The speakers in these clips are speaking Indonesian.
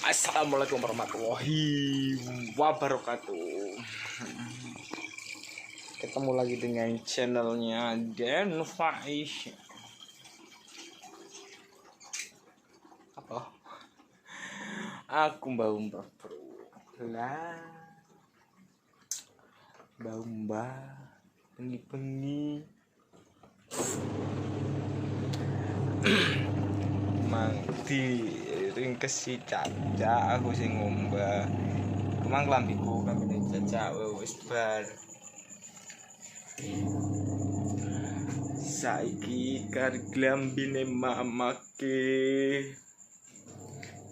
Assalamualaikum warahmatullahi wabarakatuh. Ketemu lagi dengan channelnya Dan Faiz. Apa? Aku mbak bro lah, mbak pengi mang di ringkesi caca aku sing ngomba emang lambiku kabeh caca wis bar saiki kar glambine mamake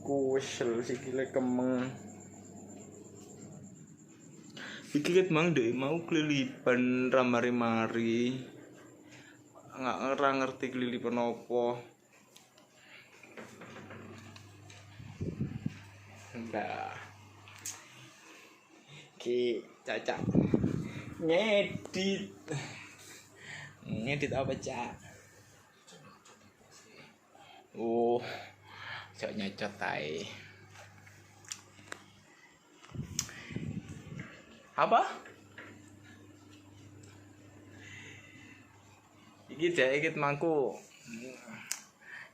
kusel sikile kemeng iki ket mang dek mau kelilipan ramari-mari nggak ngerti kelilipan apa. Nah, ki caca ngedit apa cak? Cok nyocot ay. Apa? Iki dek mangku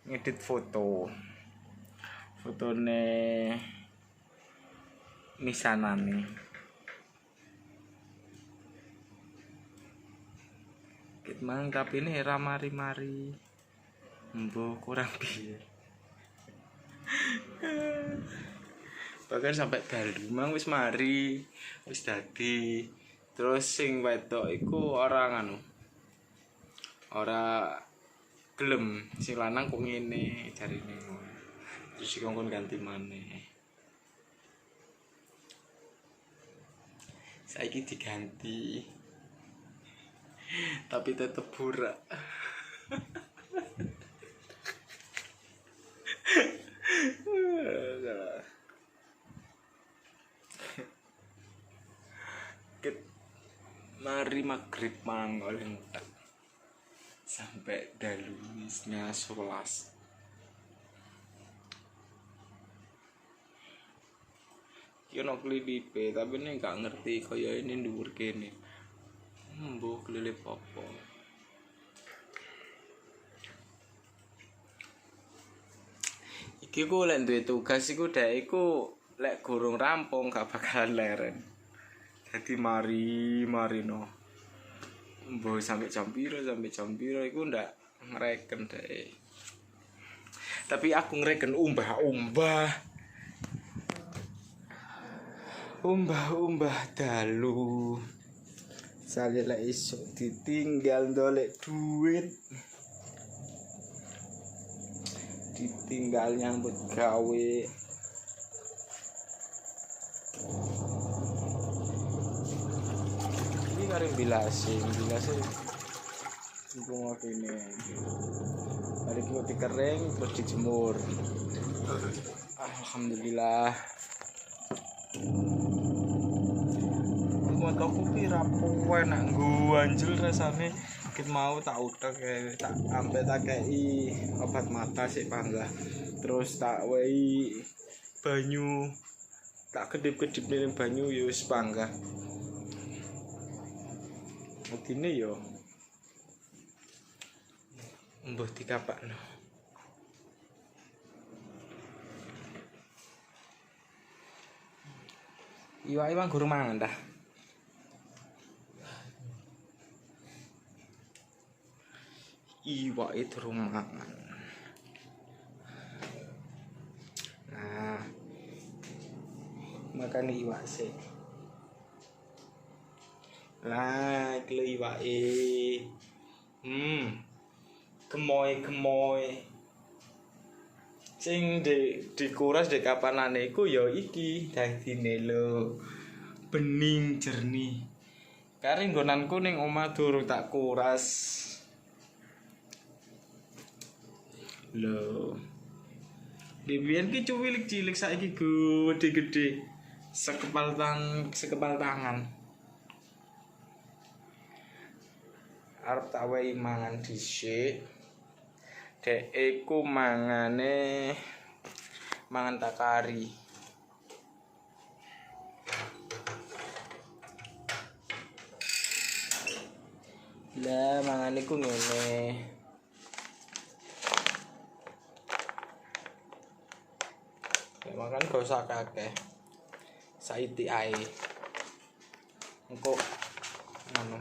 ngedit fotone misanane kit mang tapi ini ramari-mari mbo kurang piye bahkan sampai dalu mang wis mari wis dadi terus sing wedok iku ora gelem sing lanang kok ngene jarine terus dikongkon ganti maneh. Saiki diganti tapi tetep burak. Mari maghrib mang oleh entek sampai dalu isnya 11. Iki ono klilipe tapi ini gak ngerti kaya ini dhuwur kene. Mbuh klilip apa. Iki ku lek duwe tugas iku dek iku lek gurung rampung gak bakalan leren. Dadi marino. Mbuh sampai jam piro iku ndak ngereken dek. Tapi aku ngereken umbah dalu sale lek isuk ditinggal ndolek duit ditinggal nyambut gawe ini karep bilase bunga kene hari iki kering terus dijemur alhamdulillah. Aku kira puwe nak nggo anjel rasane kit mau tak utek tak ampe tak kei obat mata sik panggah terus tak wehi banyu tak kedip-kedip ning banyu ya wis panggah mudine yo mbuh dikapakno iwake mang gurung mangan dah. Iwak itu rumangan. Nah, makan iwak sih. Lah, iki iwake. Gemoy. Sing dikuras dek kapanane iku ya iki dadine lho. Bening jernih. Kare nggonanku ning omah durung tak kuras. Lho. Biyen ki cuwilik cilik saiki gede-gede. Sekepal tangan. Arep tak wehi mangan dhisik. Dek iku mangan takari. Lah mangan iku ngene. Nek makan gak usah akeh. Saiti ae. Engko ngono.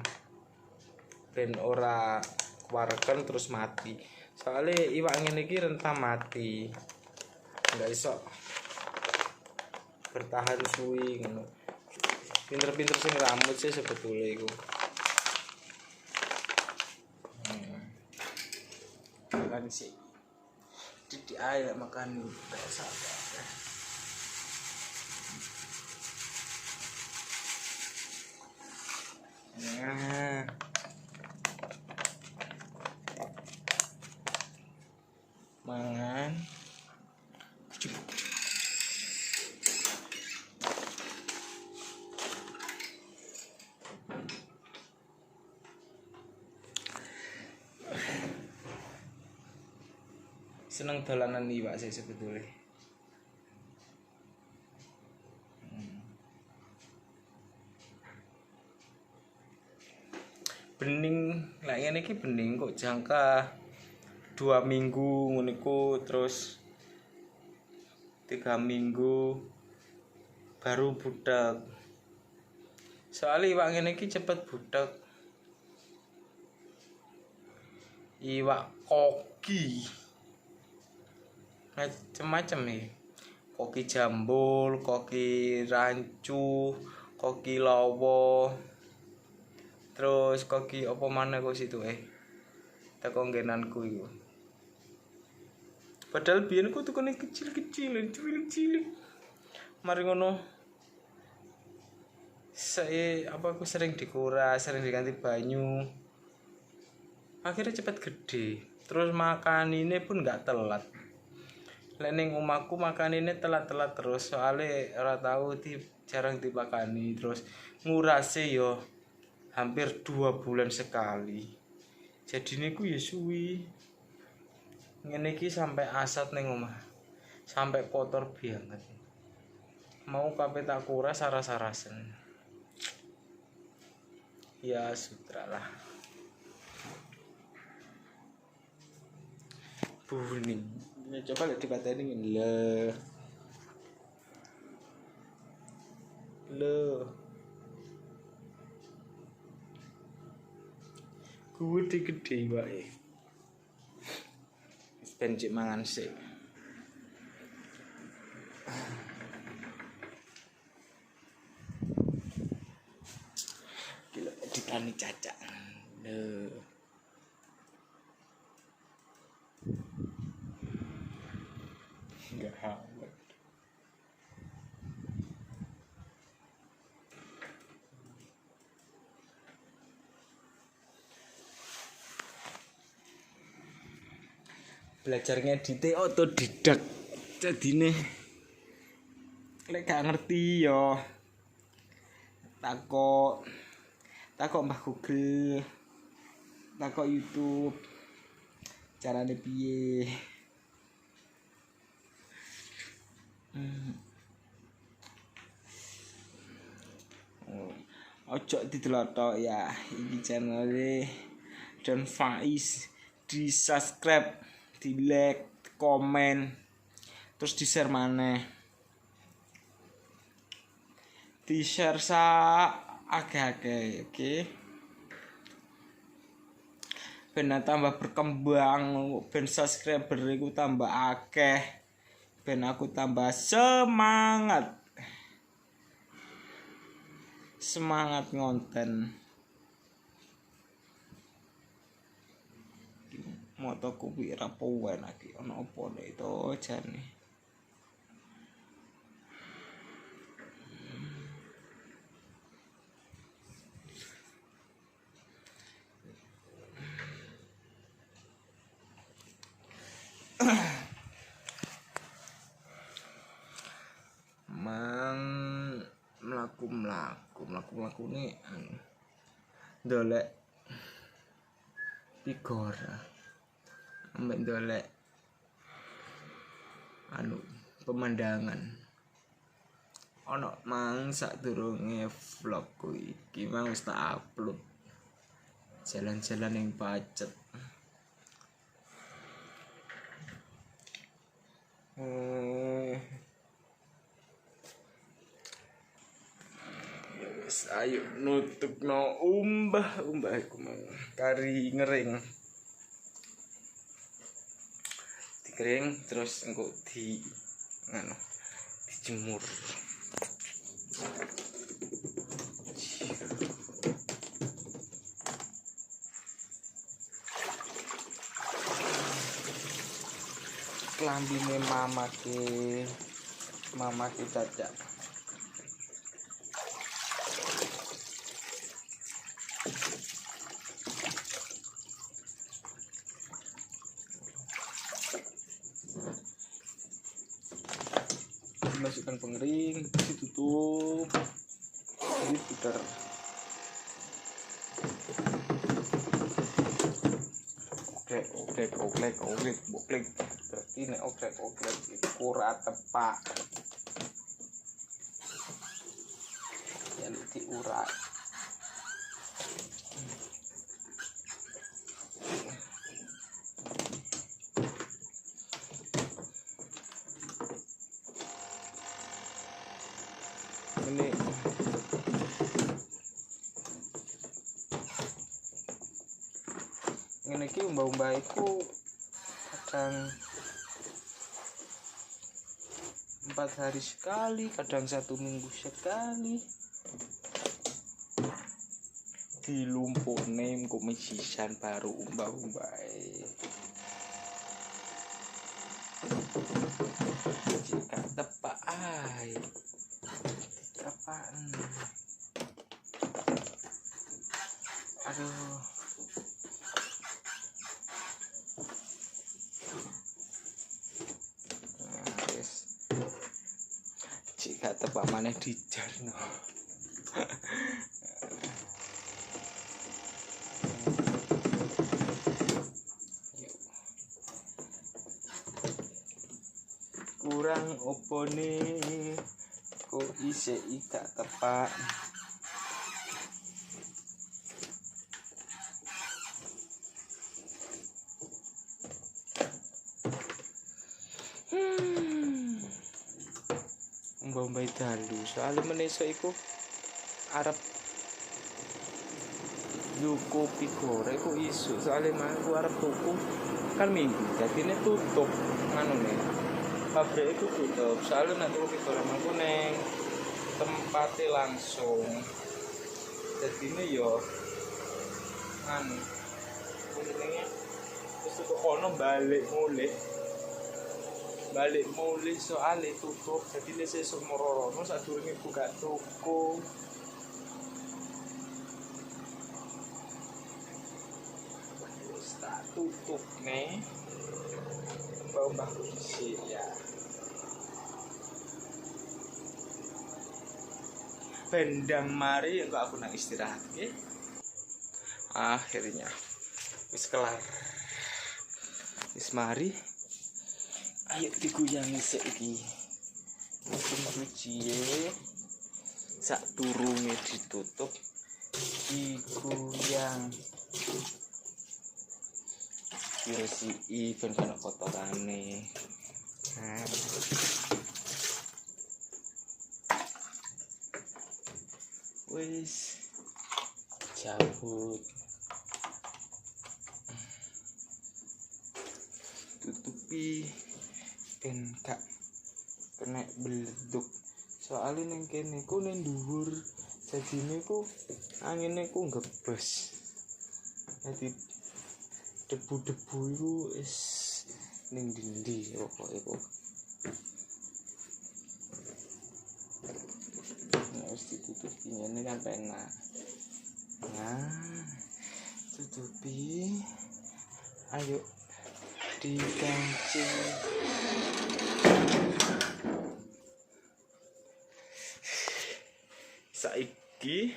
Ben ora wareken terus mati. Soale iwak ngene iki rentan mati. Enggak iso bertahan suwi ngono. Pinter-pinter sing rambut sih sebetulnya iku. Makan sih. Di air makan biasa. Nah. Mangan. Seneng dolanan iwak sih sebetulnya. Bening lah ngene iki bening kok jangka 2 minggu ngono iku terus 3 minggu baru budak. Soalnya iwak ngene iki cepet budak. Iwak koki macem-macem nih. Koki jambul, koki rancu, koki lawa. Terus koki apa mana kok situ teko nggenanku iku. Padahal biyen ku tukune kecil-kecil, cilik-cilik. Mari ngono. Aku sering dikuras, sering diganti banyu. Akhirnya cepet gede. Terus makan ini pun nggak telat. Lek ning omahku makan ini telat-telat terus soalnya ora tahu jarang dipakani terus ngurase yo hampir 2 bulan sekali. Jadi niku ya suwi. Ngene iki sampai asat ning omah. Sampai kotor banget. Mau kabeh tak kuras saras-sarasen. Ya sutralah. Buning. Ini coba lihat dipateni ngene. Le. Gede wae. Wis ben cek mangan sik. Gila ditani cacak. Le. Enggak hamil. Belajarnya ngedite otodidak. Jadine lek gak ngerti yo takok Mbah Google, takok YouTube. Carane piye? Ojo didelotok ya, iki channel Don Faiz. Di subscribe, di like, komen, terus di share maneh. Di share sa agak-agak, oke? Ben tambah berkembang, ben subscriber iku tambah akeh, ben aku tambah semangat ngonten. Motoku kuwi ra powen iki ana apa nek to jane. mlaku nih ndolek Pigora ambek ndolek pemandangan ono mang sadurunge vlogku iki mang wis tak upload jalan-jalan yang pacet. Wis ayo nutupno umbah iku mau kari ngering. Dikering terus engko dijemur. Klambine mama ke Caca. Masukkan pengering, ditutup, diputar. Oklek. Berarti nek oklek iku ora tepak. Yen diurak. Ngene iki umbah-umbah iku kadang 4 hari sekali, kadang 1 minggu sekali. Dilumpukne engko mesisan baru umbah-umbahe. Jika tepak ae. Apaan? Aduh. Jika tepak maneh dijarno. Kurang opone kok isih gak tepak. Mbah dalu soalnya meneso iku arep nyukupi goreng iku isu soalnya mangku arep tuku kan minggu dadine tutup nganune pabrik itu tutup soalnya nek tuku goreng mangku neng tempate langsung dadine yo anu jenenge wis tuku kono balik mulih soalnya tutup jadi lese semororono sadurunge buka toko. Wis tak tutup nih mbah isi ya pendang mari engko aku nang istirahat nggih. Akhirnya wis kelar wis mari. Ayo diguyang isik iki. Mesin cuci sak durunge ditutup diguyang. Diresiki ben kana kotorane. Wis cabut. Tutupi ben gak kena beleduk soalnya neng kene ku neng dhuwur jadine ku angine ku ngebes jadi debu-debu itu is ning dindi pokoke kok harus ditutupi ini kan penak. Nah tutupi ayo dikancing. Saiki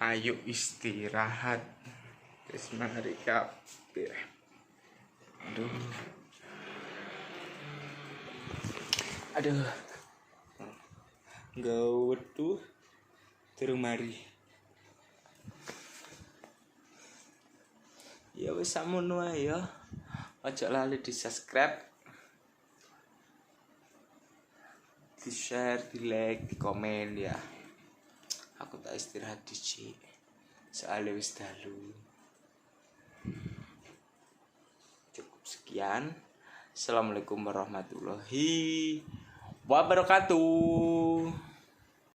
ayo istirahat. Wis mari kabeh. Aduh. Gawet tuh durung mari. Ya wis samono ae ya. Ojo lali di-subscribe, di-share, di-like, di komen ya. Aku tak istirahat dicik. Soalnya wis dalu. Cukup sekian. Assalamualaikum warahmatullahi wabarakatuh.